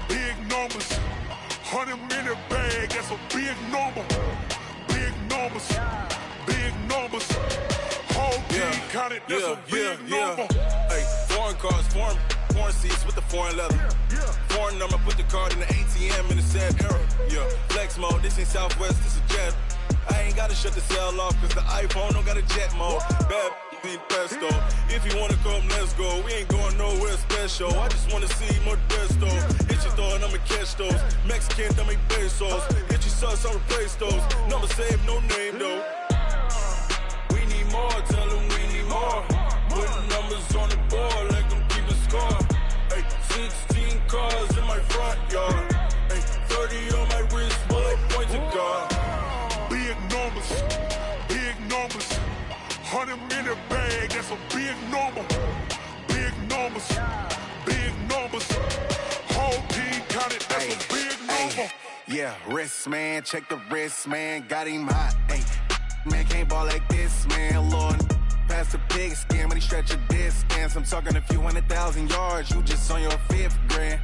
Big numbers, 100-minute bag, that's a big number. Big numbers, whole team counted, that's a big number. Hey, foreign cars, foreign seats with the foreign leather. Foreign number, put the card in the ATM in the sad era. Yeah, flex mode, this ain't Southwest, this is jet. I ain't gotta shut the cell off, cause the iPhone don't got a jet mode. Bad pesto. If you wanna come, let's go. We ain't going nowhere special. I just wanna see more desto. Hit your throw and I'ma catch those. Mexican, I make pesos. Hit your sauce, I'll replace those. Number save, no name though. We need more, tell them we need more. Putting numbers on the board, let them keep a score. Hey, 16 cars in my front yard. Hey, 30 on my wrist, bullet points of God. Big numbers, 100-minute bag, that's a big number. Big numbers, whole team counted, that's a big number. Yeah, wrist man, check the wrist man, got him hot. Ay, man can't ball like this, man. Lord, past the pig skin when he stretch a distance. I'm talking a few 100,000 yards, you just on your 5th grand.